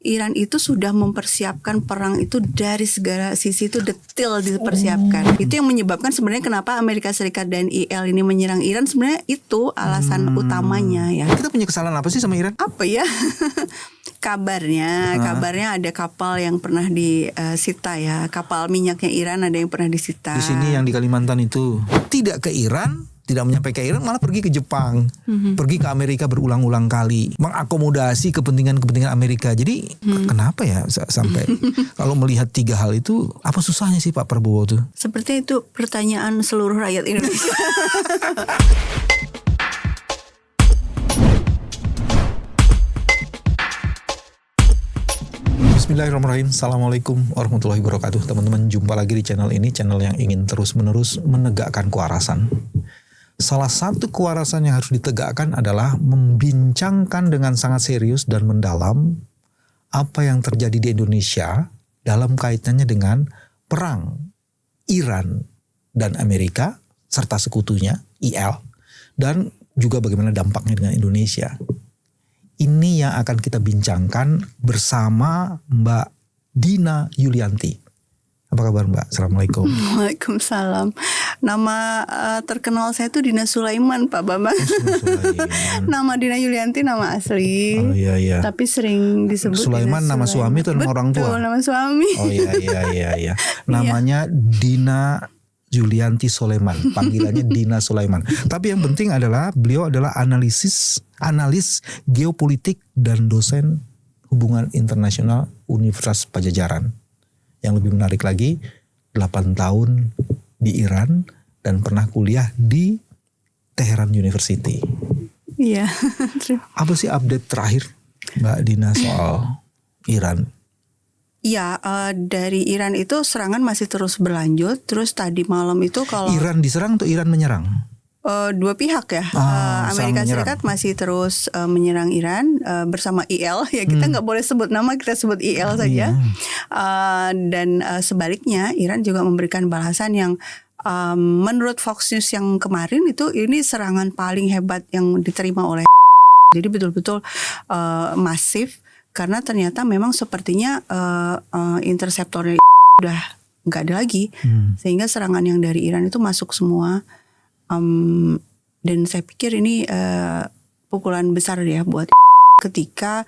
Iran itu sudah mempersiapkan perang itu dari segala sisi, itu detail dipersiapkan. Itu yang menyebabkan sebenarnya kenapa Amerika Serikat dan IL ini menyerang Iran, sebenarnya itu alasan utamanya ya. Kita punya kesalahan apa sih sama Iran? Apa ya? Kabarnya ada kapal yang pernah disita ya. Kapal minyaknya Iran ada yang pernah disita. Di sini yang di Kalimantan itu tidak ke Iran, tidak menyampai ke Iran, malah pergi ke Jepang, pergi ke Amerika berulang-ulang kali, mengakomodasi kepentingan-kepentingan Amerika. Jadi kenapa ya sampai kalau melihat tiga hal itu, apa susahnya sih Pak Prabowo tuh? Sepertinya itu pertanyaan seluruh rakyat Indonesia. Bismillahirrahmanirrahim. Assalamualaikum warahmatullahi wabarakatuh. Teman-teman, jumpa lagi di channel ini, channel yang ingin terus-menerus menegakkan kewarasan. Salah satu kewarasan yang harus ditegakkan adalah membincangkan dengan sangat serius dan mendalam apa yang terjadi di Indonesia dalam kaitannya dengan perang Iran dan Amerika serta sekutunya IL, dan juga bagaimana dampaknya dengan Indonesia. Ini yang akan kita bincangkan bersama Mbak Dina Yulianti. Apa kabar Mbak? Assalamualaikum. Waalaikumsalam. Nama terkenal saya itu Dina Sulaiman, Pak Bambang. Nama Dina Yulianti nama asli. Oh iya. Tapi sering disebut Sulaiman nama suami atau nama orang tua? Betul, nama suami. Oh iya. Namanya Dina Yulianti Sulaiman. Panggilannya Dina Sulaiman. Tapi yang penting adalah beliau adalah analis geopolitik dan dosen hubungan internasional Universitas Pajajaran. Yang lebih menarik lagi, 8 tahun di Iran dan pernah kuliah di Teheran University. Iya. Apa sih update terakhir Mbak Dina soal Iran? Iya, dari Iran itu serangan masih terus berlanjut. Terus tadi malam itu kalau Iran diserang atau Iran menyerang? Dua pihak ya. Amerika Serikat masih terus menyerang Iran bersama IL. Ya kita nggak boleh sebut nama, kita sebut IL saja. Dan sebaliknya Iran juga memberikan balasan yang menurut Fox News yang kemarin itu ini serangan paling hebat yang diterima oleh. Jadi betul-betul masif karena ternyata memang sepertinya interseptornya udah nggak ada lagi, sehingga serangan yang dari Iran itu masuk semua. Dan saya pikir ini pukulan besar ya buat ketika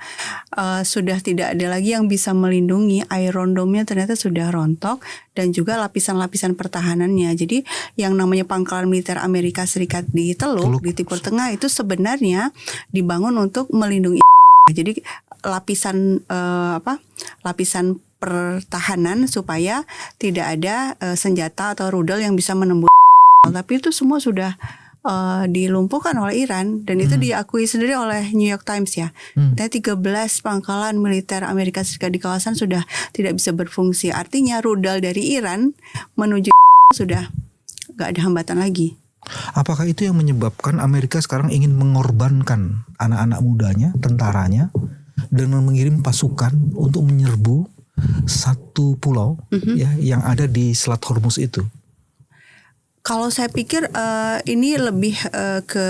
sudah tidak ada lagi yang bisa melindungi. Iron Dome-nya ternyata sudah rontok dan juga lapisan-lapisan pertahanannya. Jadi yang namanya pangkalan militer Amerika Serikat di Teluk di Timur Tengah itu sebenarnya dibangun untuk melindungi. Jadi lapisan lapisan pertahanan supaya tidak ada senjata atau rudal yang bisa menembus. Tapi itu semua sudah dilumpuhkan oleh Iran dan itu diakui sendiri oleh New York Times ya. 13 pangkalan militer Amerika Serikat di kawasan sudah tidak bisa berfungsi. Artinya rudal dari Iran menuju sudah gak ada hambatan lagi. Apakah itu yang menyebabkan Amerika sekarang ingin mengorbankan anak-anak mudanya, tentaranya, dan mengirim pasukan untuk menyerbu satu pulau ya yang ada di Selat Hormuz itu? Kalau saya pikir ini lebih ke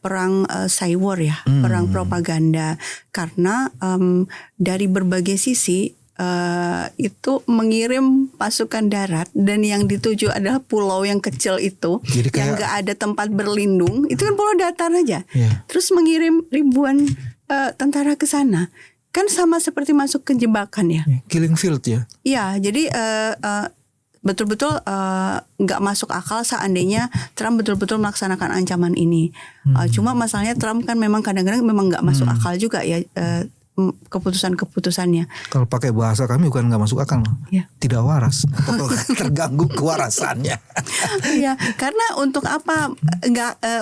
perang cyber ya, perang propaganda. Karena dari berbagai sisi itu mengirim pasukan darat dan yang dituju adalah pulau yang kecil itu. Jadi yang gak ada tempat berlindung. Itu kan pulau datar aja. Terus mengirim ribuan tentara ke sana. Kan sama seperti masuk ke jebakan ya. Killing field ya. Iya, jadi betul-betul nggak masuk akal seandainya Trump betul-betul melaksanakan ancaman ini. Cuma masalahnya Trump kan memang kadang-kadang memang nggak masuk akal juga ya keputusan-keputusannya. Kalau pakai bahasa kami bukan nggak masuk akal, tidak waras atau terganggu kewarasannya. Iya, karena untuk apa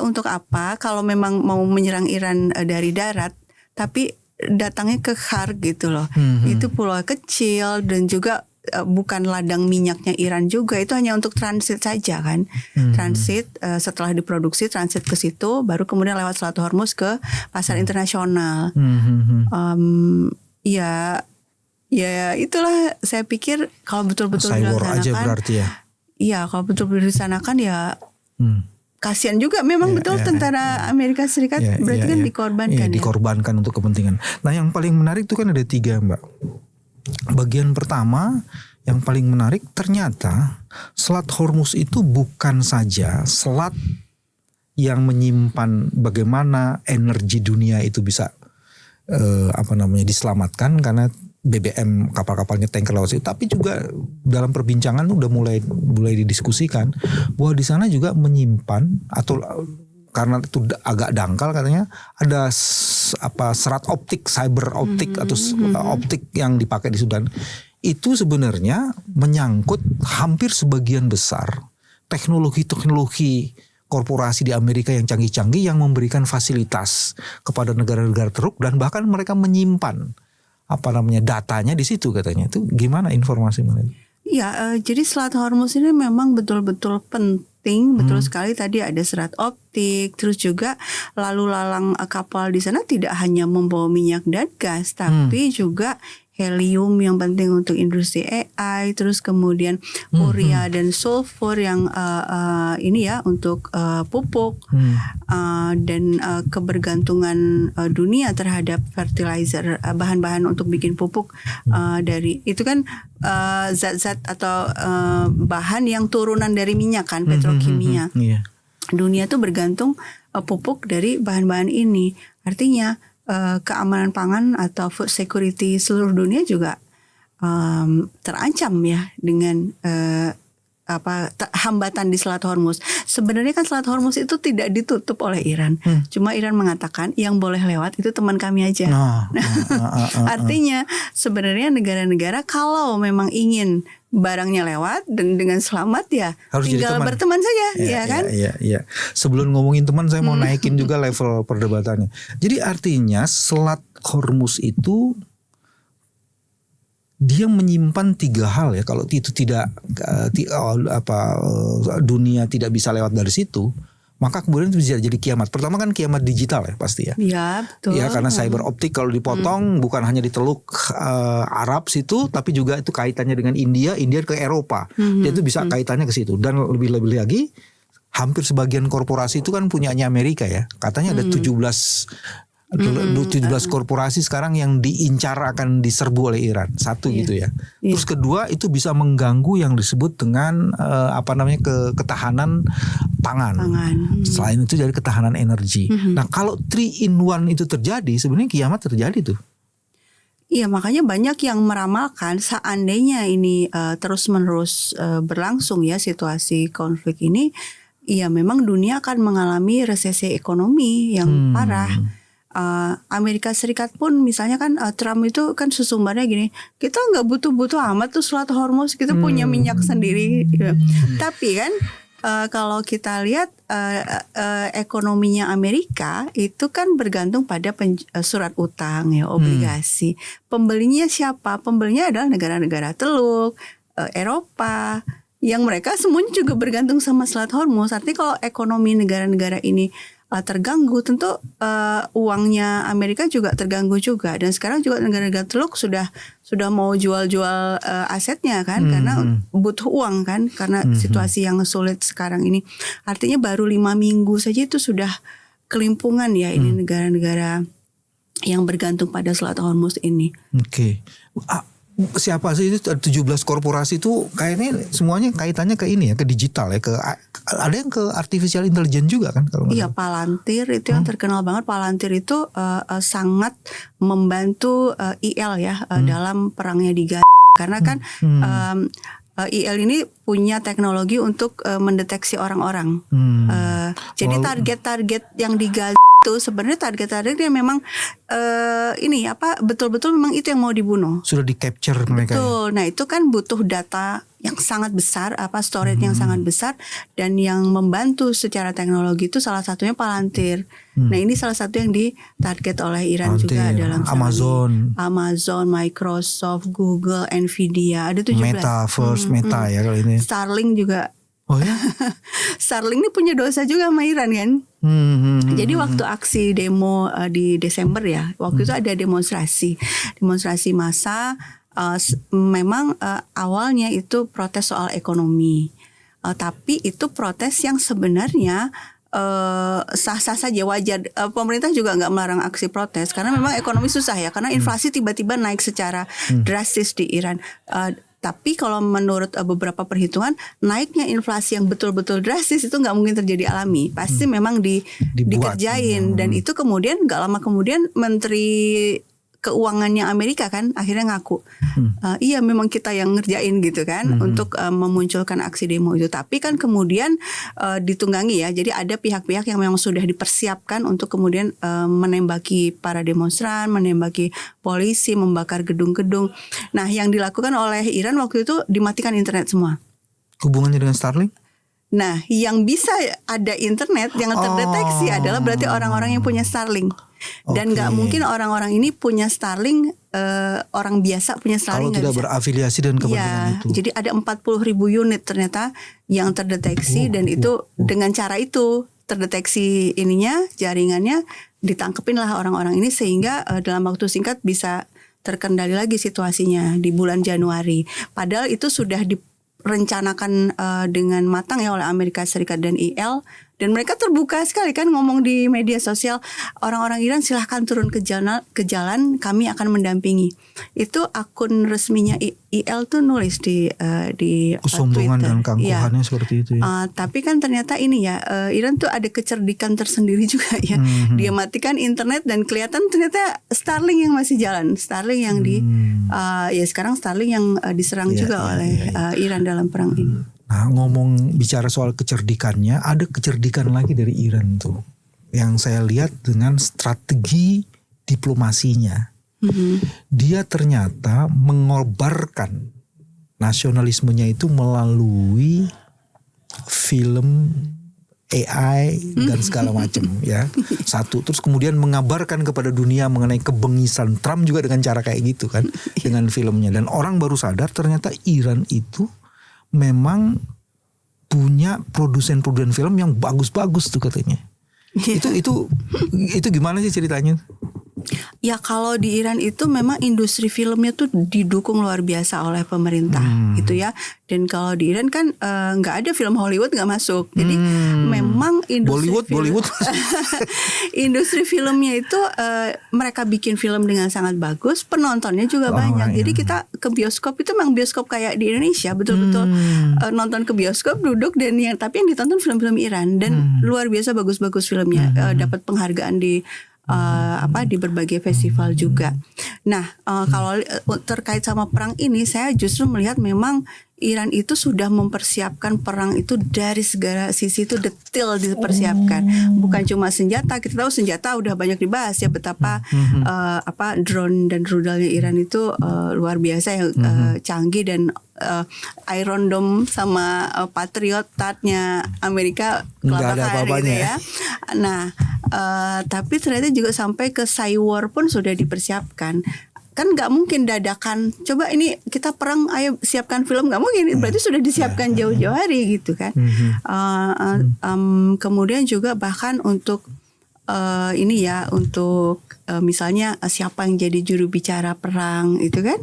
untuk apa kalau memang mau menyerang Iran dari darat, tapi datangnya ke Khar gitu loh. Itu pulau kecil dan juga bukan ladang minyaknya Iran juga, itu hanya untuk transit saja kan. Transit setelah diproduksi transit ke situ baru kemudian lewat Selat Hormuz ke pasar internasional. Ya itulah saya pikir kalau betul-betul dilaksanakan. Aja berarti ya. Iya, kalau betul-betul dilaksanakan ya kasihan juga memang betul tentara Amerika Serikat berarti kan dikorbankan. Dikorbankan untuk kepentingan. Nah, yang paling menarik itu kan ada 3, Mbak. Bagian pertama yang paling menarik, ternyata Selat Hormuz itu bukan saja selat yang menyimpan bagaimana energi dunia itu bisa diselamatkan karena BBM kapal-kapalnya tanker laut itu, tapi juga dalam perbincangan udah mulai didiskusikan bahwa di sana juga menyimpan atau karena itu agak dangkal katanya ada serat optik, cyber optik atau optik yang dipakai di Sudan. Itu sebenarnya menyangkut hampir sebagian besar teknologi korporasi di Amerika yang canggih-canggih yang memberikan fasilitas kepada negara-negara teruk dan bahkan mereka menyimpan datanya di situ katanya. Itu gimana informasi mengenai? Ya, jadi Selat Hormuz ini memang betul-betul penting, betul sekali tadi ada serat optik, terus juga lalu lalang kapal di sana tidak hanya membawa minyak dan gas, tapi juga helium yang penting untuk industri AI, terus kemudian urea dan sulfur yang untuk pupuk dan kebergantungan dunia terhadap fertilizer, bahan-bahan untuk bikin pupuk dari itu kan zat-zat atau bahan yang turunan dari minyak kan, petrokimia. Dunia tuh bergantung pupuk dari bahan-bahan ini. Artinya keamanan pangan atau food security seluruh dunia juga terancam ya dengan hambatan di Selat Hormuz. Sebenarnya kan Selat Hormuz itu tidak ditutup oleh Iran. Cuma Iran mengatakan yang boleh lewat itu teman kami aja. Artinya sebenarnya negara-negara kalau memang ingin barangnya lewat dan dengan selamat ya harus tinggal berteman saja, kan? Iya. Sebelum ngomongin teman, saya mau naikin juga level perdebatannya. Jadi artinya Selat Hormuz itu dia menyimpan 3 hal ya. Kalau itu tidak dunia tidak bisa lewat dari situ, maka kemudian itu bisa jadi kiamat. Pertama kan kiamat digital ya pasti ya. Iya, betul. Ya karena cyber optik kalau dipotong bukan hanya di Teluk Arab situ, tapi juga itu kaitannya dengan India ke Eropa. Dia itu bisa kaitannya ke situ. Dan lebih-lebih lagi hampir sebagian korporasi itu kan punyanya Amerika ya. Katanya ada 17 korporasi sekarang yang diincar akan diserbu oleh Iran. Satu gitu ya. Terus kedua itu bisa mengganggu yang disebut dengan ketahanan pangan. Selain itu dari ketahanan energi. Nah, kalau 3 in 1 itu terjadi, sebenarnya kiamat terjadi tuh. Iya, makanya banyak yang meramalkan seandainya ini terus-menerus berlangsung ya situasi konflik ini, ya memang dunia akan mengalami resesi ekonomi yang parah. Amerika Serikat pun misalnya kan Trump itu kan sesumbarnya gini, kita nggak butuh-butuh amat tuh Selat Hormuz, kita punya minyak sendiri gitu. Tapi kan kalau kita lihat ekonominya Amerika itu kan bergantung pada surat utang ya, obligasi. Pembelinya siapa? Pembelinya adalah negara-negara Teluk, Eropa, yang mereka semuanya juga bergantung sama Selat Hormuz. Artinya kalau ekonomi negara-negara ini terganggu, tentu uangnya Amerika juga terganggu juga. Dan sekarang juga negara-negara Teluk sudah mau jual-jual asetnya kan, karena butuh uang kan, karena situasi yang sulit sekarang ini. Artinya baru 5 minggu saja itu sudah kelimpungan ya ini negara-negara yang bergantung pada Selat Hormuz ini. Oke. Siapa sih itu 17 korporasi itu kayaknya semuanya kaitannya ke ini ya, ke digital ya, ada yang ke artificial intelligence juga kan kalau iya, Palantir itu yang terkenal banget. Palantir itu sangat membantu IL ya dalam perangnya di Gaza, karena kan IL ini punya teknologi untuk mendeteksi orang-orang. Jadi target-target yang di Gaza itu sebenarnya target-target yang memang betul-betul memang itu yang mau dibunuh. Sudah di capture mereka. Betul. Nah, itu kan butuh data yang sangat besar, storage yang sangat besar, dan yang membantu secara teknologi itu salah satunya Palantir. Nah, ini salah satu yang ditarget oleh Iran Palantir, juga dalam Amazon, Microsoft, Google, Nvidia, ada 17. Meta ya kalau ini. Starlink juga. Oh ya? Starlink ini punya dosa juga sama Iran kan. Jadi waktu aksi demo di Desember ya, waktu itu ada demonstrasi massa. Memang awalnya itu protes soal ekonomi. Tapi itu protes yang sebenarnya sah-sah saja, wajar. Pemerintah juga nggak melarang aksi protes karena memang ekonomi susah ya, karena inflasi tiba-tiba naik secara drastis di Iran. Tapi kalau menurut beberapa perhitungan, naiknya inflasi yang betul-betul drastis itu nggak mungkin terjadi alami, pasti memang dikerjain. Dan itu kemudian nggak lama kemudian Menteri Keuangannya Amerika kan akhirnya ngaku, iya memang kita yang ngerjain gitu kan, untuk memunculkan aksi demo itu. Tapi kan kemudian ditunggangi ya, jadi ada pihak-pihak yang memang sudah dipersiapkan untuk kemudian menembaki para demonstran, menembaki polisi, membakar gedung-gedung. Nah, yang dilakukan oleh Iran waktu itu dimatikan internet semua. Hubungannya dengan Starlink? Nah, yang bisa ada internet yang terdeteksi adalah berarti orang-orang yang punya Starlink. Dan nggak mungkin orang-orang ini punya Starlink, orang biasa punya Starlink kalau tidak berafiliasi dengan kepentingan itu. Jadi ada 40.000 unit ternyata yang terdeteksi, dan itu dengan cara itu terdeteksi ininya, jaringannya, ditangkepin lah orang-orang ini sehingga dalam waktu singkat bisa terkendali lagi situasinya di bulan Januari. Padahal itu sudah direncanakan dengan matang ya oleh Amerika Serikat dan IL. Dan mereka terbuka sekali kan ngomong di media sosial, orang-orang Iran silahkan turun ke jalan, kami akan mendampingi. Itu akun resminya IL tuh nulis di kesombongan Twitter. dan keangkuhannya seperti itu ya. Tapi kan ternyata ini ya, Iran tuh ada kecerdikan tersendiri juga ya. Dia matikan internet dan kelihatan ternyata Starlink yang masih jalan, Starlink yang ya sekarang Starlink yang diserang juga oleh Iran dalam perang ini. Nah, bicara soal kecerdikannya, ada kecerdikan lagi dari Iran tuh, yang saya lihat dengan strategi diplomasinya. Dia ternyata mengobarkan nasionalismenya itu melalui film AI dan segala macam ya. Satu, terus kemudian mengabarkan kepada dunia mengenai kebengisan Trump juga dengan cara kayak gitu kan, dengan filmnya. Dan orang baru sadar ternyata Iran itu memang punya produsen film yang bagus-bagus tuh katanya. Itu gimana sih ceritanya? Ya kalau di Iran itu memang industri filmnya tuh didukung luar biasa oleh pemerintah gitu ya. Dan kalau di Iran kan nggak ada film Hollywood nggak masuk. Jadi memang industri Bollywood industri filmnya itu mereka bikin film dengan sangat bagus, penontonnya juga banyak. Jadi kita ke bioskop itu memang bioskop kayak di Indonesia, betul-betul nonton ke bioskop duduk, dan tapi yang ditonton film-film Iran dan luar biasa bagus-bagus filmnya, dapat penghargaan di berbagai festival juga. Nah, kalau terkait sama perang ini, saya justru melihat memang Iran itu sudah mempersiapkan perang itu dari segala sisi, itu detail dipersiapkan. Bukan cuma senjata, kita tahu senjata udah banyak dibahas ya, betapa drone dan rudalnya Iran itu luar biasa ya, canggih, dan Iron Dome sama Patriot tatnya Amerika kelabakar gitu ya. Nah, tapi ternyata juga sampai ke cyber pun sudah dipersiapkan. Kan nggak mungkin dadakan, coba ini kita perang, ayo siapkan film, nggak mungkin. Berarti sudah disiapkan jauh-jauh hari gitu kan. Kemudian juga bahkan untuk untuk misalnya siapa yang jadi juru bicara perang itu kan,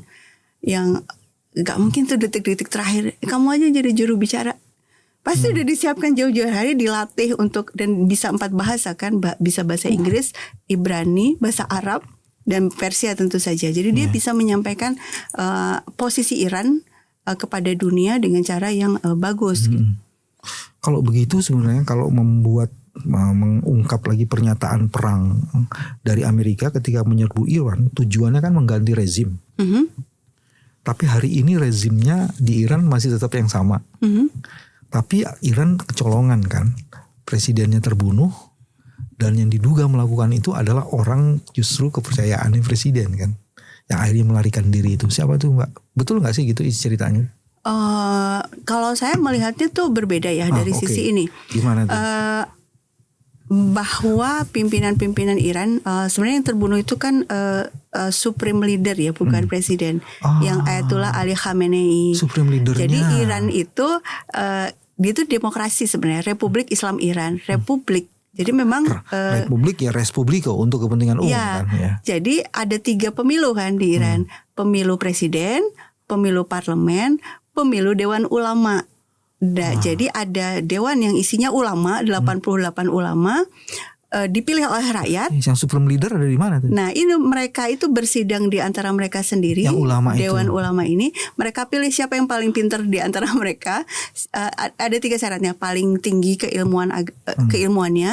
yang nggak mungkin tuh detik-detik terakhir kamu aja jadi juru bicara. Pasti udah disiapkan jauh-jauh hari, dilatih untuk, dan bisa 4 bahasa kan, bisa bahasa Inggris, Ibrani, bahasa Arab, dan Persia tentu saja. Jadi dia bisa menyampaikan posisi Iran kepada dunia dengan cara yang bagus. Kalau begitu sebenarnya, kalau mengungkap lagi pernyataan perang dari Amerika ketika menyerbu Iran, tujuannya kan mengganti rezim. Tapi hari ini rezimnya di Iran masih tetap yang sama. Tapi Iran kecolongan kan, presidennya terbunuh, dan yang diduga melakukan itu adalah orang justru kepercayaannya presiden kan, yang akhirnya melarikan diri itu. Siapa tuh Mbak? Betul nggak sih gitu isi ceritanya? Kalau saya melihatnya tuh berbeda ya dari sisi ini. Gimana tuh? Bahwa pimpinan-pimpinan Iran sebenarnya yang terbunuh itu kan supreme leader ya, bukan presiden, yang Ayatollah Ali Khamenei. Supreme leadernya. Jadi Iran itu dia itu demokrasi sebenarnya, Republik Islam Iran, Republik. Jadi memang Republik ya, Respubliko untuk kepentingan umum kan ya. Jadi ada 3 pemilu kan di Iran. Pemilu presiden, pemilu parlemen, pemilu Dewan Ulama. Jadi ada dewan yang isinya ulama, 88 ulama, dipilih oleh rakyat. Yang supreme leader ada di mana tuh? Nah, ini mereka itu bersidang di antara mereka sendiri. Yang ulama dewan itu. ulama ini, mereka pilih siapa yang paling pintar di antara mereka. Ada 3 syaratnya, paling tinggi keilmuannya.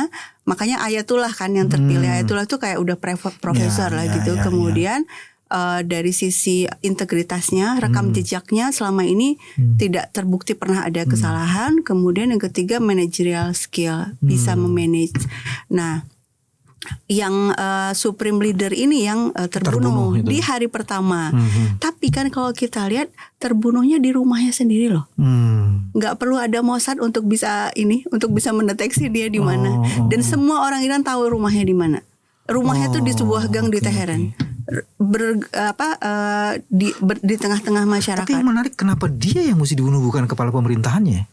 Makanya Ayatullah kan yang terpilih. Ayatullah tuh kayak udah profesor lah gitu. Kemudian dari sisi integritasnya, rekam jejaknya selama ini tidak terbukti pernah ada kesalahan. Kemudian yang ketiga, managerial skill, bisa memanage. Nah, yang supreme leader ini yang terbunuh di hari pertama. Tapi kan kalau kita lihat terbunuhnya di rumahnya sendiri loh. Nggak perlu ada Mossad untuk bisa mendeteksi dia di mana. Dan semua orang Iran tahu rumahnya di mana. Rumahnya tuh di sebuah gang di Teheran. Di tengah-tengah masyarakat. Tapi yang menarik, kenapa dia yang mesti dibunuh bukan kepala pemerintahannya?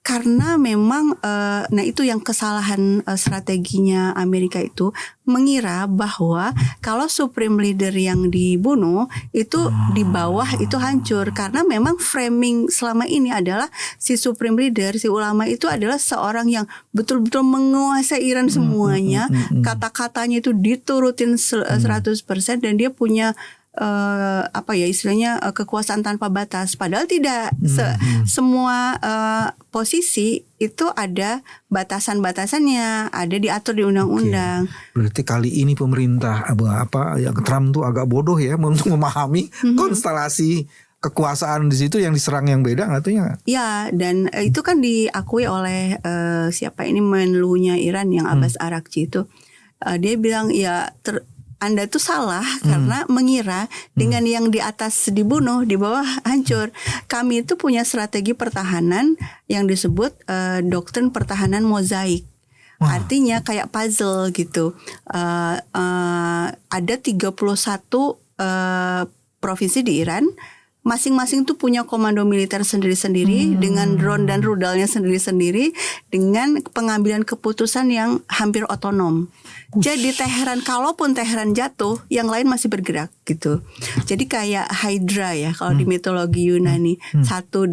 Karena memang nah itu yang kesalahan strateginya Amerika itu, mengira bahwa kalau supreme leader yang dibunuh itu di bawah itu hancur, karena memang framing selama ini adalah si supreme leader, si ulama itu adalah seorang yang betul-betul menguasai Iran semuanya, kata-katanya itu diturutin 100% dan dia punya istilahnya kekuasaan tanpa batas. Padahal tidak. Semua posisi itu ada batasan-batasannya, ada diatur di undang-undang. Berarti kali ini pemerintah Trump tuh agak bodoh ya untuk memahami konstelasi kekuasaan di situ, yang diserang yang beda katanya. Ya, dan itu kan diakui oleh siapa ini, menlunya Iran yang Abbas Araghchi itu. Dia bilang Anda tuh salah karena mengira dengan yang di atas dibunuh, di bawah hancur. Kami itu punya strategi pertahanan yang disebut doktrin pertahanan mozaik. Artinya kayak puzzle gitu. Ada 31 provinsi di Iran. Masing-masing tuh punya komando militer sendiri-sendiri, dengan drone dan rudalnya sendiri-sendiri, dengan pengambilan keputusan yang hampir otonom. Jadi Teheran, kalaupun Teheran jatuh, yang lain masih bergerak gitu. Jadi kayak Hydra ya kalau di mitologi Yunani, satu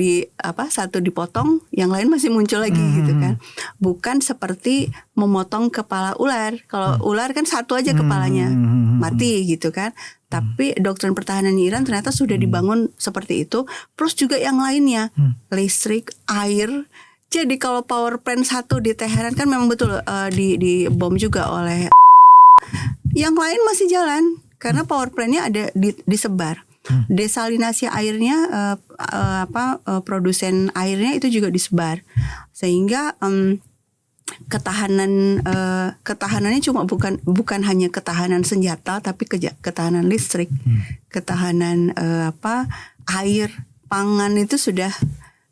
dipotong, yang lain masih muncul lagi gitu kan. Bukan seperti memotong kepala ular. Kalau ular kan satu aja kepalanya, mati gitu kan. Tapi doktrin pertahanan Iran ternyata sudah dibangun seperti itu. Plus juga yang lainnya, listrik, air. Jadi kalau power plant satu di Teheran kan memang betul di bom juga oleh. Yang lain masih jalan karena power plantnya ada disebar. Desalinasi airnya, produsen airnya itu juga disebar, sehingga ketahanannya cuma bukan hanya ketahanan senjata, tapi ketahanan listrik, ketahanan air, pangan itu sudah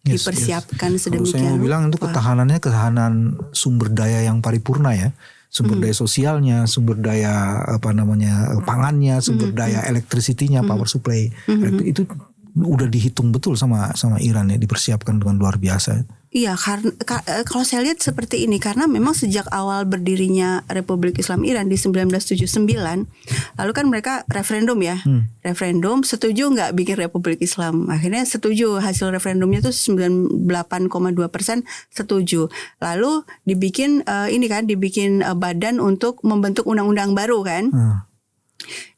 dipersiapkan sedemikian. Saya bilang itu ketahanan sumber daya yang paripurna ya, sumber daya sosialnya, sumber daya pangannya, sumber daya electricity-nya, power supply. Itu udah dihitung betul sama Iran ya, dipersiapkan dengan luar biasa. Iya, karena kalau saya lihat seperti ini, karena memang sejak awal berdirinya Republik Islam Iran di 1979, lalu kan mereka referendum ya, referendum setuju nggak bikin Republik Islam. Akhirnya setuju, hasil referendumnya tuh 98,2% setuju. Lalu dibikin badan untuk membentuk undang-undang baru kan.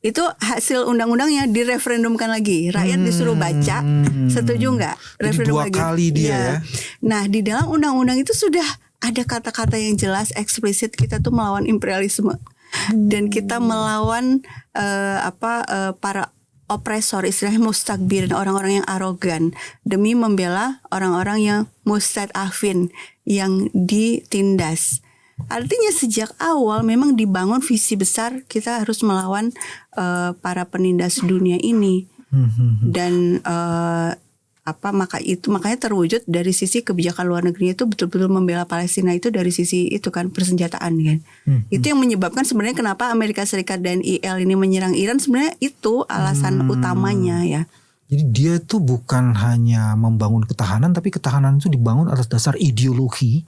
Itu hasil undang-undangnya direferendumkan lagi, rakyat disuruh baca, setuju nggak referendum lagi. 2 kali dia ya. Nah, di dalam undang-undang itu sudah ada kata-kata yang jelas eksplisit, kita tuh melawan imperialisme dan kita melawan para opresor, istilahnya mustakbirin, orang-orang yang arogan, demi membela orang-orang yang mustadafin, yang ditindas. Artinya sejak awal memang dibangun visi besar, kita harus melawan para penindas dunia ini. Dan makanya terwujud dari sisi kebijakan luar negeri itu betul-betul membela Palestina itu dari sisi itu kan, persenjataan kan. Itu yang menyebabkan sebenarnya kenapa Amerika Serikat dan IL ini menyerang Iran, sebenarnya itu alasan utamanya ya. Jadi dia tuh bukan hanya membangun ketahanan, tapi ketahanan itu dibangun atas dasar ideologi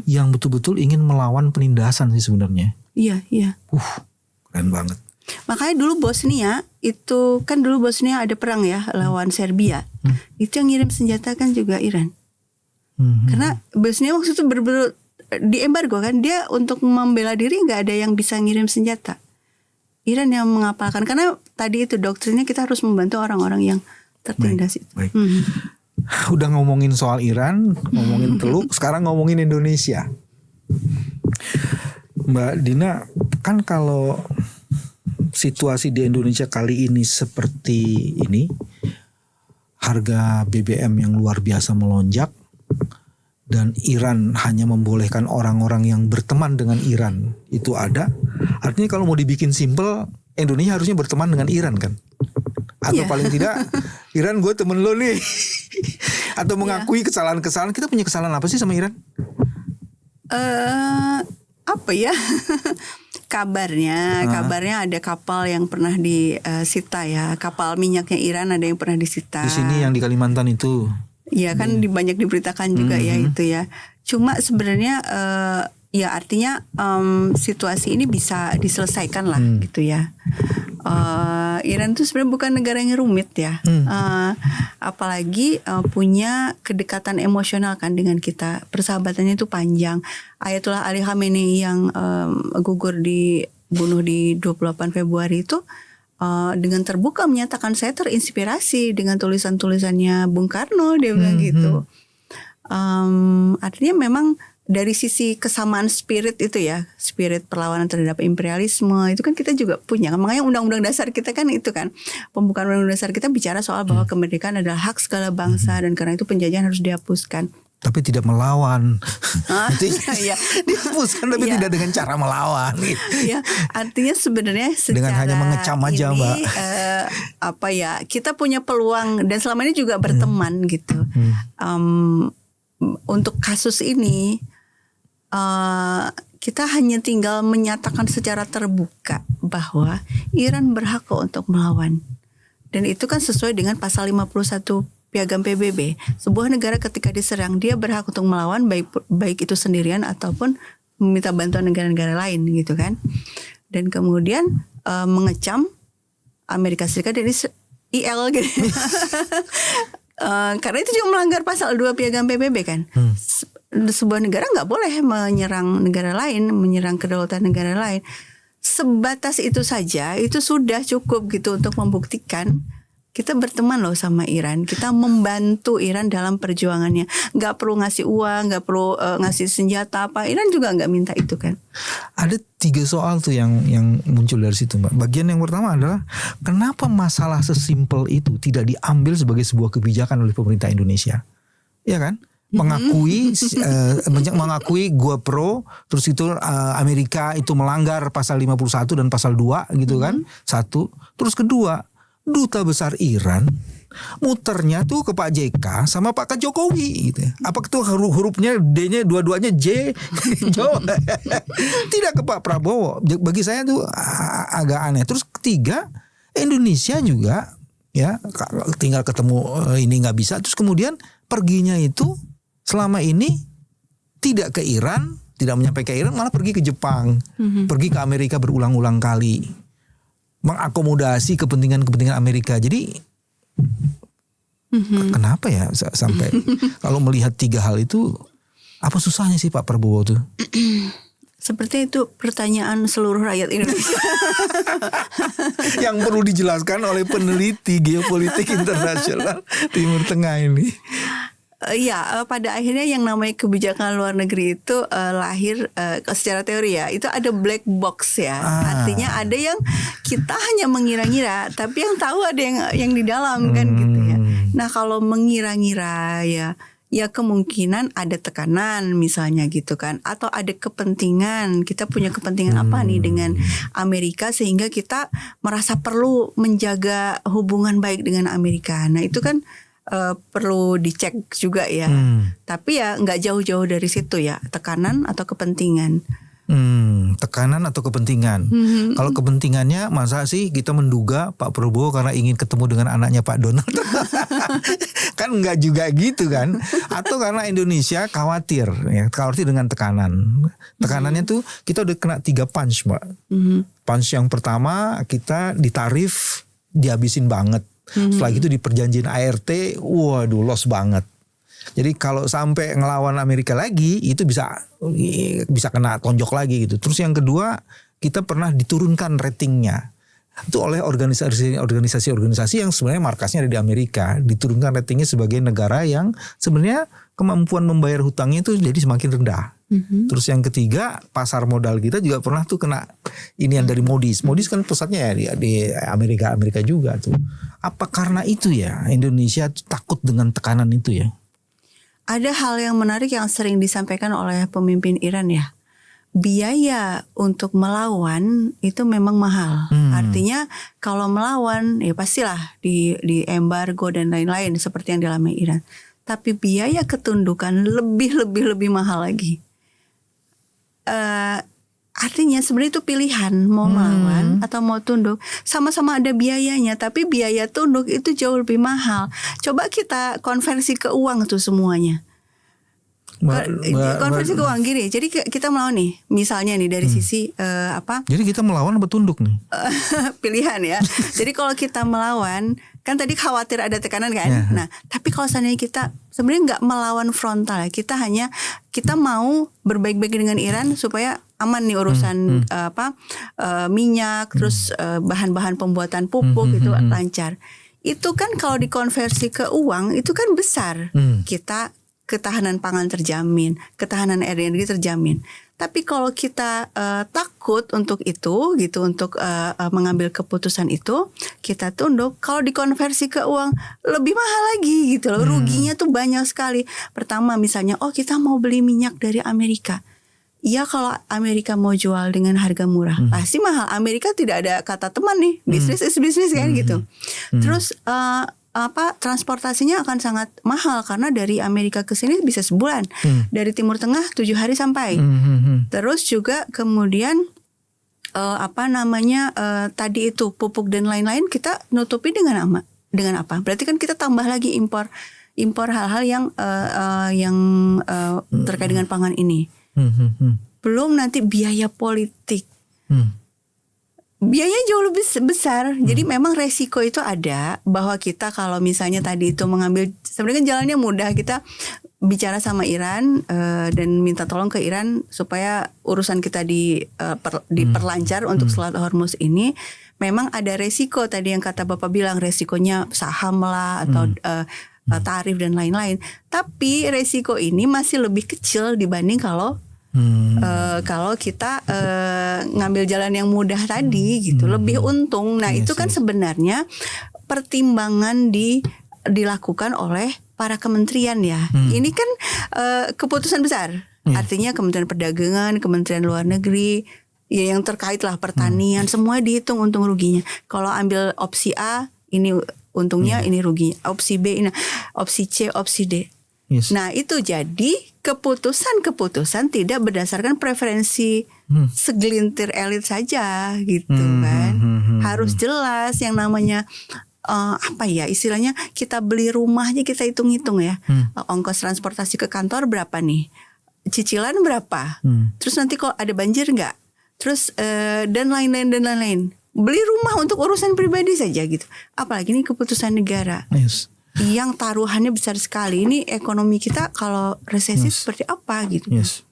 yang betul-betul ingin melawan penindasan sih sebenarnya. Iya. Keren banget. Makanya dulu Bosnia itu kan, dulu Bosnia ada perang ya lawan Serbia. Itu yang ngirim senjata kan juga Iran. Karena biasanya waktu itu berburu di embargo kan, dia untuk membela diri nggak ada yang bisa ngirim senjata. Iran yang mengapalkan, karena tadi itu doktrinnya kita harus membantu orang-orang yang tertindas itu. Baik. Udah ngomongin soal Iran, ngomongin Teluk, sekarang ngomongin Indonesia. Mbak Dina, kan kalau situasi di Indonesia kali ini seperti ini, harga BBM yang luar biasa melonjak, dan Iran hanya membolehkan orang-orang yang berteman dengan Iran itu ada. Artinya kalau mau dibikin simpel, Indonesia harusnya berteman dengan Iran kan? Atau paling tidak, Iran gue temen lo nih. Atau mengakui kesalahan-kesalahan. Kita punya kesalahan apa sih sama Iran? Apa ya? Kabarnya ada kapal yang pernah disita ya. Kapal minyaknya Iran ada yang pernah disita. Di sini yang di Kalimantan itu. Ya kan banyak diberitakan juga ya itu ya. Cuma sebenarnya ya artinya situasi ini bisa diselesaikan lah gitu ya. Iran itu sebenarnya bukan negara yang rumit ya. Apalagi punya kedekatan emosional kan dengan kita. Persahabatannya itu panjang. Ayatullah Ali Khamenei yang dibunuh di 28 Februari itu dengan terbuka menyatakan saya terinspirasi dengan tulisan-tulisannya Bung Karno, dia bilang gitu. Artinya memang dari sisi kesamaan spirit itu ya, spirit perlawanan terhadap imperialisme itu kan kita juga punya. Makanya undang-undang dasar kita kan itu kan, pembukaan undang-undang dasar kita bicara soal bahwa kemerdekaan adalah hak segala bangsa dan karena itu penjajahan harus dihapuskan. Tapi tidak melawan. Ya. Dihapuskan tapi tidak dengan cara melawan. Ya, artinya sebenarnya secara dengan hanya mengecam aja, ini, Mbak. Kita punya peluang dan selama ini juga berteman gitu. Untuk kasus ini kita hanya tinggal menyatakan secara terbuka bahwa Iran berhak kok untuk melawan. Dan itu kan sesuai dengan pasal 51 Piagam PBB. Sebuah negara ketika diserang dia berhak untuk melawan baik itu sendirian ataupun meminta bantuan negara-negara lain gitu kan. Dan kemudian mengecam Amerika Serikat dari IL gitu. Karena itu juga melanggar pasal 2 Piagam PBB kan. Sebuah negara nggak boleh menyerang negara lain, menyerang kedaulatan negara lain. Sebatas itu saja, itu sudah cukup gitu untuk membuktikan kita berteman loh sama Iran. Kita membantu Iran dalam perjuangannya. Nggak perlu ngasih uang, nggak perlu ngasih senjata apa. Iran juga nggak minta itu kan. Ada 3 soal tuh yang muncul dari situ, Mbak. Bagian yang pertama adalah kenapa masalah sesimpel itu tidak diambil sebagai sebuah kebijakan oleh pemerintah Indonesia, ya kan? Mengakui gua pro, terus itu Amerika itu melanggar pasal 51 dan pasal 2 gitu kan. Satu, terus kedua, duta besar Iran muternya tuh ke Pak JK sama Pak Jokowi gitu. Apa itu hurufnya D-nya dua-duanya J? Tidak ke Pak Prabowo. Bagi saya tuh agak aneh. Terus ketiga, Indonesia juga ya tinggal ketemu ini nggak bisa. Terus kemudian perginya itu selama ini tidak ke Iran, tidak menyampai ke Iran, malah pergi ke Jepang, pergi ke Amerika berulang-ulang kali, mengakomodasi kepentingan Amerika. Jadi kenapa ya sampai kalau melihat 3 hal itu, apa susahnya sih Pak Prabowo tuh? Sepertinya itu pertanyaan seluruh rakyat Indonesia. Yang perlu dijelaskan oleh peneliti geopolitik internasional Timur Tengah ini. Pada akhirnya yang namanya kebijakan luar negeri itu lahir secara teori ya. Itu ada black box ya. Artinya ada yang kita hanya mengira-ngira, tapi yang tahu ada yang di dalam kan gitu ya. Nah kalau mengira-ngira ya kemungkinan ada tekanan misalnya gitu kan, atau ada kepentingan, kita punya kepentingan apa nih dengan Amerika sehingga kita merasa perlu menjaga hubungan baik dengan Amerika. Nah itu kan perlu dicek juga ya. Tapi ya nggak jauh-jauh dari situ ya, tekanan atau kepentingan. Tekanan atau kepentingan. Kalau kepentingannya, masa sih kita menduga Pak Prabowo karena ingin ketemu dengan anaknya Pak Donald? Kan nggak juga gitu kan? Atau karena Indonesia khawatir dengan tekanan. Tekanannya tuh kita udah kena 3 punch, Mbak. Punch yang pertama kita ditarif, dihabisin banget. Setelah itu di perjanjian ART, waduh loss banget. Jadi kalau sampai ngelawan Amerika lagi itu bisa kena tonjok lagi gitu. Terus yang kedua, kita pernah diturunkan ratingnya itu oleh organisasi yang sebenarnya markasnya ada di Amerika, diturunkan ratingnya sebagai negara yang sebenarnya kemampuan membayar hutangnya itu jadi semakin rendah. Terus yang ketiga, pasar modal kita juga pernah tuh kena inian dari Moody's. Moody's kan pusatnya ya di Amerika juga tuh. Apa karena itu ya Indonesia takut dengan tekanan itu ya? Ada hal yang menarik yang sering disampaikan oleh pemimpin Iran ya. Biaya untuk melawan itu memang mahal. Artinya kalau melawan ya pastilah di embargo dan lain-lain seperti yang dialami Iran. Tapi biaya ketundukan lebih mahal lagi. Artinya sebenarnya itu pilihan mau melawan atau mau tunduk. Sama-sama ada biayanya, tapi biaya tunduk itu jauh lebih mahal. Coba kita konversi ke uang tuh semuanya. Konversi ke uang gini. Jadi kita melawan nih, misalnya nih dari sisi Jadi kita melawan apa tunduk nih? Pilihan ya. Jadi kalau kita melawan, kan tadi khawatir ada tekanan kan. Yeah. Nah, tapi kalau seandainya kita sebenarnya nggak melawan frontal ya, kita mau berbaik-baik dengan Iran supaya aman nih urusan minyak, terus bahan-bahan pembuatan pupuk itu lancar. Itu kan kalau dikonversi ke uang itu kan besar. Kita ketahanan pangan terjamin, ketahanan energi terjamin. Tapi kalau kita takut untuk itu gitu, untuk mengambil keputusan itu, kita tunduk. Kalau dikonversi ke uang lebih mahal lagi gitu loh. Ruginya tuh banyak sekali. Pertama misalnya, kita mau beli minyak dari Amerika. Iya, kalau Amerika mau jual dengan harga murah pasti mahal. Amerika tidak ada kata teman nih, bisnis is bisnis kan gitu. Terus transportasinya akan sangat mahal karena dari Amerika ke sini bisa sebulan, dari Timur Tengah 7 hari sampai. Terus juga kemudian tadi itu pupuk dan lain-lain kita nutupi dengan apa? Berarti kan kita tambah lagi impor hal-hal yang terkait dengan pangan ini. Belum nanti biaya politik. Biayanya jauh lebih besar. Jadi memang resiko itu ada, bahwa kita kalau misalnya tadi itu mengambil, sebenarnya kan jalannya mudah, kita bicara sama Iran dan minta tolong ke Iran supaya urusan kita diperlancar untuk Selat Hormuz ini. Memang ada resiko tadi yang kata Bapak bilang, resikonya saham lah atau tarif dan lain-lain. Tapi resiko ini masih lebih kecil dibanding kalau kita ngambil jalan yang mudah tadi gitu, lebih untung. Nah itu kan sebenarnya pertimbangan dilakukan oleh para kementerian ya. Ini kan keputusan besar. Artinya Kementerian Perdagangan, Kementerian Luar Negeri, ya yang terkait lah pertanian, semua dihitung untung ruginya. Kalau ambil opsi A, ini untungnya, ini ruginya. Opsi B, ini opsi C, opsi D. Yes. Nah itu jadi keputusan tidak berdasarkan preferensi segelintir elit saja gitu kan. Harus jelas yang namanya istilahnya kita beli rumah aja kita hitung-hitung ya. Ongkos transportasi ke kantor berapa nih? Cicilan berapa? Terus nanti kalau ada banjir nggak? Terus dan lain-lain. Beli rumah untuk urusan pribadi saja gitu. Apalagi ini keputusan negara. Yes. Yang taruhannya besar sekali. Ini ekonomi kita kalau resesi seperti apa gitu. Yes.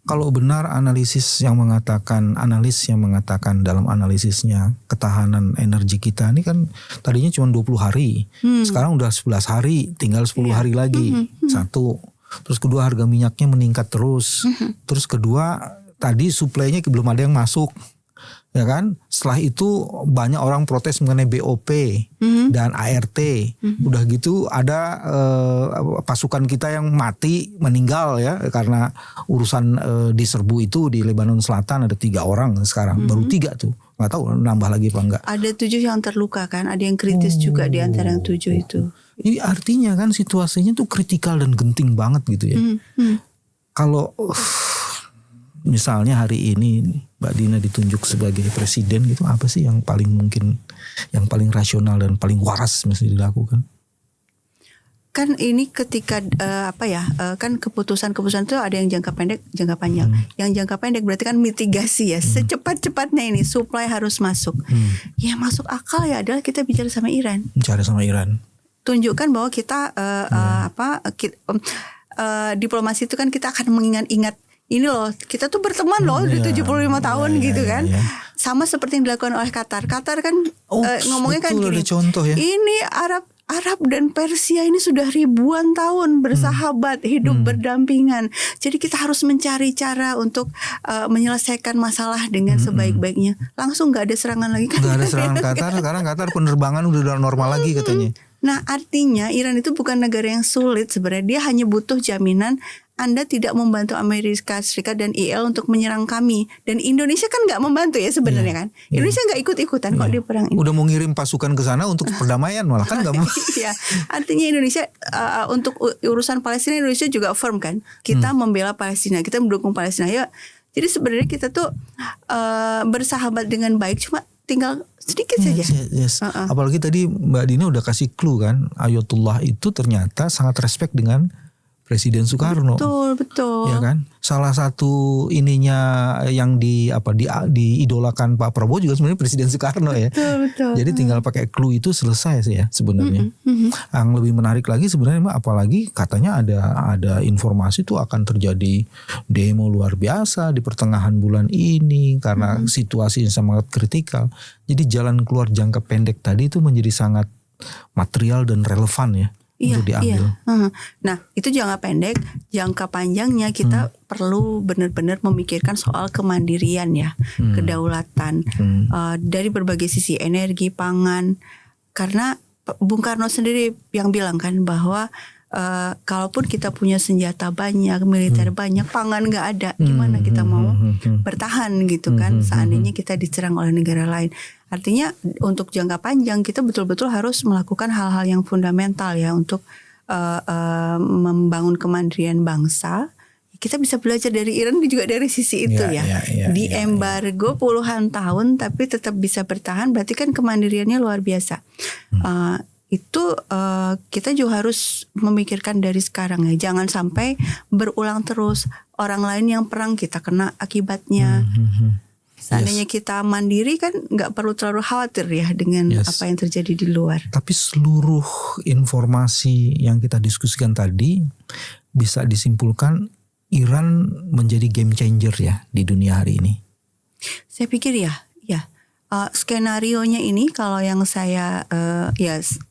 Kalau benar analis yang mengatakan dalam analisisnya ketahanan energi kita ini kan tadinya cuma 20 hari. Sekarang udah 11 hari, tinggal 10 hari lagi. Satu. Terus kedua, harga minyaknya meningkat terus. Terus kedua, tadi suplainya belum ada yang masuk. Ya kan, setelah itu banyak orang protes mengenai BOP dan ART. Udah gitu ada pasukan kita yang meninggal ya karena urusan diserbu itu di Lebanon Selatan. Ada 3 orang sekarang, baru 3 tuh, nggak tahu nambah lagi apa enggak. Ada 7 yang terluka kan, ada yang kritis juga di antara yang 7 itu. Ini artinya kan situasinya tuh kritikal dan genting banget gitu ya. Kalau misalnya hari ini Mbak Dina ditunjuk sebagai presiden gitu, apa sih yang paling mungkin, yang paling rasional dan paling waras mesti dilakukan? Kan ini ketika kan keputusan-keputusan itu ada yang jangka pendek, jangka panjang. Yang jangka pendek berarti kan mitigasi ya, secepat-cepatnya ini supply harus masuk. Ya masuk akal ya adalah kita bicara sama Iran. Bicara sama Iran. tunjukkan bahwa kita diplomasi itu kan kita akan mengingat-ingat ini loh, kita tuh berteman loh di 75 tahun gitu kan. Sama seperti yang dilakukan oleh Qatar. Qatar kan ngomongnya kan gini. Contoh ya. Ini Arab dan Persia ini sudah ribuan tahun bersahabat, hidup berdampingan. Jadi kita harus mencari cara untuk menyelesaikan masalah dengan sebaik-baiknya. Langsung nggak ada serangan lagi kan? Nggak ada serangan Qatar. Sekarang Qatar penerbangan udah normal lagi katanya. Nah artinya Iran itu bukan negara yang sulit sebenarnya. Dia hanya butuh jaminan Anda tidak membantu Amerika Serikat dan IL untuk menyerang kami. Dan Indonesia kan nggak membantu ya sebenarnya kan. Indonesia nggak ikut-ikutan kok di perang ini. Udah mau ngirim pasukan ke sana untuk perdamaian malah kan nggak mau. Iya, artinya Indonesia untuk urusan Palestina Indonesia juga firm kan. Kita membela Palestina, kita mendukung Palestina. Ya, jadi sebenarnya kita tuh bersahabat dengan baik, cuma tinggal sedikit saja. Yes. Apalagi tadi Mbak Dina udah kasih clue kan, Ayatullah itu ternyata sangat respect dengan Presiden Soekarno. Betul. Ya kan? Salah satu ininya yang diidolakan Pak Prabowo juga sebenarnya Presiden Soekarno ya. Betul. Jadi tinggal pakai clue itu selesai sih ya sebenarnya. Yang lebih menarik lagi sebenarnya Mbak, apalagi katanya ada informasi tuh akan terjadi demo luar biasa di pertengahan bulan ini karena situasi yang sangat kritikal. Jadi jalan keluar jangka pendek tadi itu menjadi sangat material dan relevan ya. Untuk diambil. Nah itu jangka pendek, jangka panjangnya kita perlu benar-benar memikirkan soal kemandirian ya, kedaulatan dari berbagai sisi, energi, pangan. Karena Bung Karno sendiri yang bilang kan bahwa kalaupun kita punya senjata banyak, militer banyak, pangan nggak ada, gimana kita mau bertahan gitu kan? Seandainya kita diserang oleh negara lain. Artinya untuk jangka panjang kita betul-betul harus melakukan hal-hal yang fundamental ya untuk membangun kemandirian bangsa. Kita bisa belajar dari Iran juga dari sisi itu Di embargo puluhan tahun tapi tetap bisa bertahan, berarti kan kemandiriannya luar biasa. Itu kita juga harus memikirkan dari sekarang ya. Jangan sampai berulang terus, orang lain yang perang kita kena akibatnya. Seandainya kita mandiri kan nggak perlu terlalu khawatir ya dengan apa yang terjadi di luar. Tapi seluruh informasi yang kita diskusikan tadi bisa disimpulkan Iran menjadi game changer ya di dunia hari ini. Saya pikir ya. Skenarionya ini kalau yang saya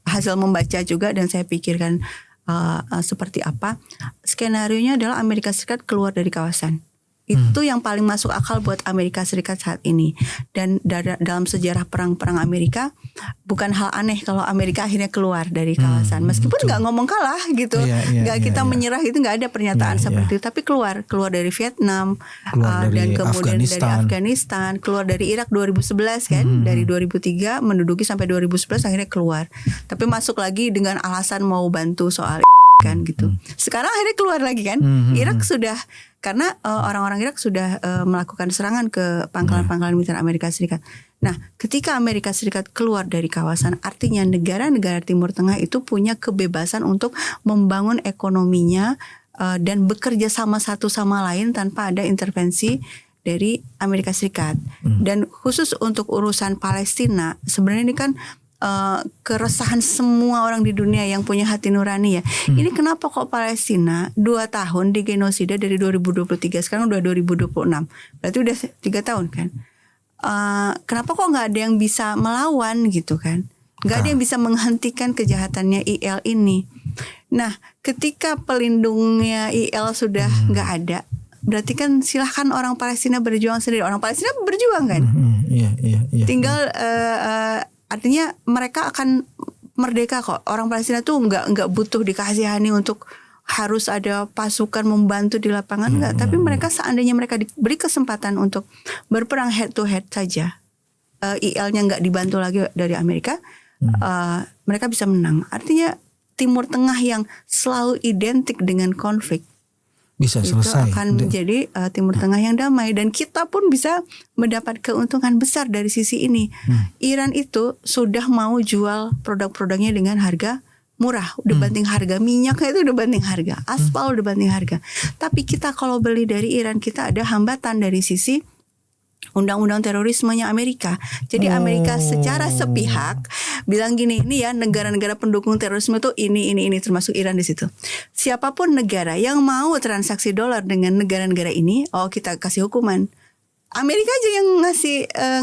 hasil membaca juga dan saya pikirkan seperti apa. Skenarionya adalah Amerika Serikat keluar dari kawasan. Itu yang paling masuk akal buat Amerika Serikat saat ini. Dan dalam sejarah perang-perang Amerika bukan hal aneh kalau Amerika akhirnya keluar dari kawasan. Meskipun nggak ngomong kalah gitu, kita menyerah itu nggak ada pernyataan seperti itu. Tapi keluar dari Vietnam, dan kemudian dari Afghanistan, keluar dari Irak 2011 kan, dari 2003 menduduki sampai 2011 akhirnya keluar. Tapi masuk lagi dengan alasan mau bantu soal kan gitu. Sekarang akhirnya keluar lagi kan. Irak sudah karena orang-orang Irak sudah melakukan serangan ke pangkalan-pangkalan militer Amerika Serikat. Nah, ketika Amerika Serikat keluar dari kawasan, artinya negara-negara Timur Tengah itu punya kebebasan untuk membangun ekonominya dan bekerja sama satu sama lain tanpa ada intervensi dari Amerika Serikat. Dan khusus untuk urusan Palestina, sebenarnya ini kan keresahan semua orang di dunia yang punya hati nurani ya. Ini kenapa kok Palestina 2 tahun digenosida dari 2023 sekarang udah 2026. Berarti udah 3 tahun kan. Kenapa kok nggak ada yang bisa melawan gitu kan? Nggak ada yang bisa menghentikan kejahatannya IL ini. Nah, ketika pelindungnya IL sudah nggak ada, berarti kan silahkan orang Palestina berjuang sendiri. Orang Palestina berjuang kan. Tinggal artinya mereka akan merdeka kok. Orang Palestina tuh nggak butuh dikasihani untuk harus ada pasukan membantu di lapangan, enggak. Tapi mereka seandainya mereka diberi kesempatan untuk berperang head to head saja, IL-nya nggak dibantu lagi dari Amerika, mereka bisa menang. Artinya Timur Tengah yang selalu identik dengan konflik bisa selesai. Itu akan menjadi Timur Tengah yang damai, dan kita pun bisa mendapat keuntungan besar dari sisi ini. Iran itu sudah mau jual produk-produknya dengan harga murah, udah banting harga minyaknya, itu udah banting harga, aspal udah banting harga. Tapi kita kalau beli dari Iran, kita ada hambatan dari sisi undang-undang terorismenya Amerika. Jadi Amerika secara sepihak bilang gini, ini ya negara-negara pendukung terorisme itu ini termasuk Iran di situ. Siapapun negara yang mau transaksi dolar dengan negara-negara ini, kita kasih hukuman. Amerika aja yang ngasih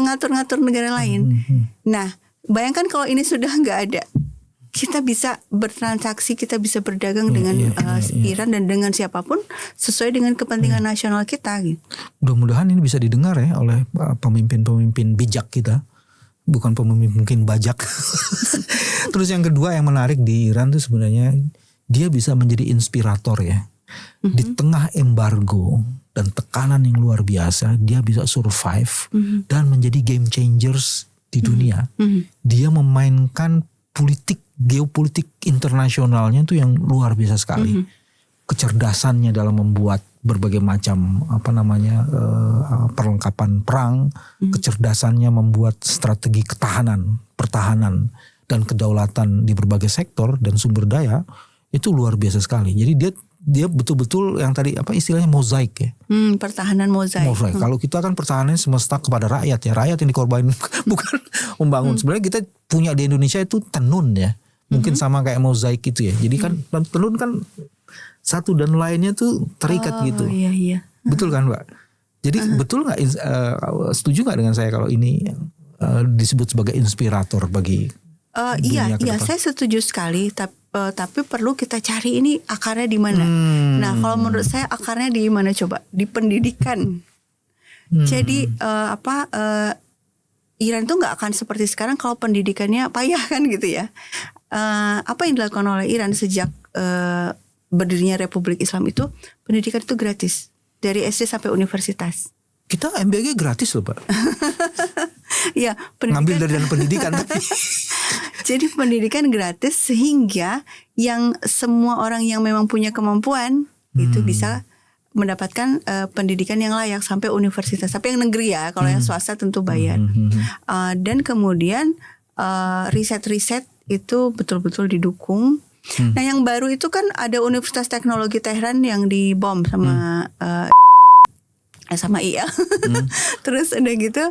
ngatur-ngatur negara lain. Nah, bayangkan kalau ini sudah nggak ada. Kita bisa bertransaksi, kita bisa berdagang dengan Iran dan dengan siapapun sesuai dengan kepentingan nasional kita. Gitu. Mudah-mudahan ini bisa didengar ya oleh pemimpin-pemimpin bijak kita, bukan pemimpin bajak. Terus yang kedua yang menarik di Iran tuh sebenarnya dia bisa menjadi inspirator ya. Di tengah embargo dan tekanan yang luar biasa, dia bisa survive dan menjadi game changers di dunia. Dia memainkan geopolitik internasionalnya itu yang luar biasa sekali. Kecerdasannya dalam membuat berbagai macam perlengkapan perang, kecerdasannya membuat strategi pertahanan dan kedaulatan di berbagai sektor dan sumber daya itu luar biasa sekali. Jadi dia betul-betul yang tadi istilahnya mozaik ya. Pertahanan mozaik. Kalau kita kan pertahanan semesta kepada rakyat ya. Rakyat yang dikorbanin bukan membangun. Sebenarnya kita punya di Indonesia itu tenun ya. Mungkin sama kayak mozaik itu ya. Jadi kan tenun kan satu dan lainnya tuh terikat gitu. Iya. Betul kan Mbak? Jadi betul nggak setuju nggak dengan saya kalau ini disebut sebagai inspirator bagi Iya, saya setuju sekali. Tapi perlu kita cari ini akarnya di mana. Nah, kalau menurut saya akarnya di mana coba? Di pendidikan. Jadi Iran tuh nggak akan seperti sekarang kalau pendidikannya payah kan gitu ya. Apa yang dilakukan oleh Iran sejak berdirinya Republik Islam itu, pendidikan itu gratis dari SD sampai universitas. Kita MBG gratis loh Pak. Iya, ngambil dari dana pendidikan tapi. Jadi pendidikan gratis sehingga yang semua orang yang memang punya kemampuan itu bisa mendapatkan pendidikan yang layak sampai universitas. Tapi yang negeri ya, kalau yang swasta tentu bayar. Dan kemudian riset-riset itu betul-betul didukung. Nah yang baru itu kan ada Universitas Teknologi Tehran yang dibom sama IL. Terus udah gitu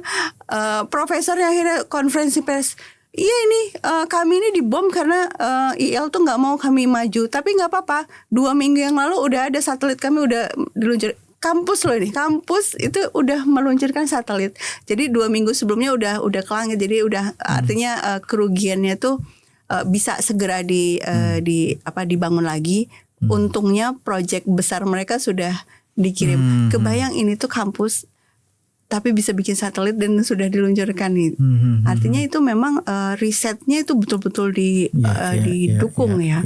profesornya akhirnya konferensi pers, iya ini kami ini dibom karena IL tuh nggak mau kami maju, tapi nggak apa-apa, 2 minggu yang lalu udah ada satelit kami udah diluncur. Kampus loh ini, kampus itu udah meluncurkan satelit. Jadi 2 minggu sebelumnya udah ke langit. Jadi udah artinya kerugiannya tuh bisa segera dibangun lagi. Untungnya proyek besar mereka sudah dikirim. Kebayang ini tuh kampus tapi bisa bikin satelit dan sudah diluncurkan nih. Artinya itu memang risetnya itu betul-betul didukung ya.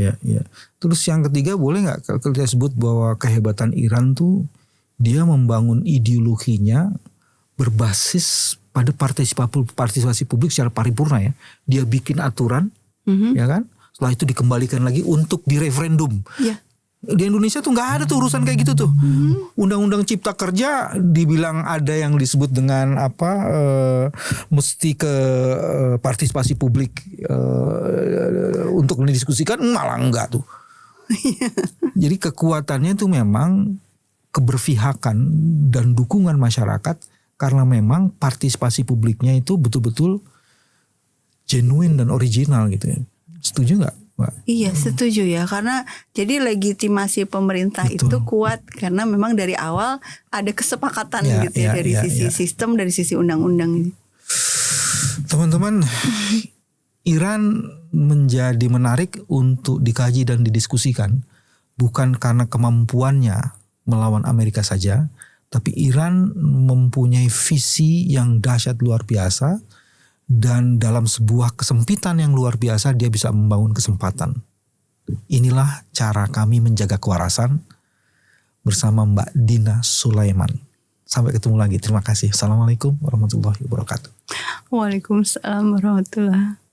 Terus yang ketiga boleh nggak kita sebut bahwa kehebatan Iran tuh dia membangun ideologinya berbasis pada partisipasi publik secara paripurna ya. Dia bikin aturan, ya kan? Setelah itu dikembalikan lagi untuk direferendum. Yeah. Di Indonesia tuh nggak ada tuh urusan kayak gitu tuh. Undang-undang Cipta Kerja dibilang ada yang disebut dengan mesti ke partisipasi publik untuk didiskusikan, malah enggak tuh. Jadi kekuatannya itu memang keberpihakan dan dukungan masyarakat karena memang partisipasi publiknya itu betul-betul genuine dan original gitu ya. Setuju nggak, Mbak? Iya setuju ya, karena jadi legitimasi pemerintah itu kuat karena memang dari awal ada kesepakatan gitu ya dari sisi sistem, dari sisi undang-undang. Teman-teman, Iran menjadi menarik untuk dikaji dan didiskusikan bukan karena kemampuannya melawan Amerika saja, tapi Iran mempunyai visi yang dahsyat luar biasa. Dan dalam sebuah kesempitan yang luar biasa dia bisa membangun kesempatan. Inilah cara kami menjaga kewarasan bersama Mbak Dina Sulaiman. Sampai ketemu lagi. Terima kasih. Assalamualaikum warahmatullahi wabarakatuh. Waalaikumsalam warahmatullahi wabarakatuh.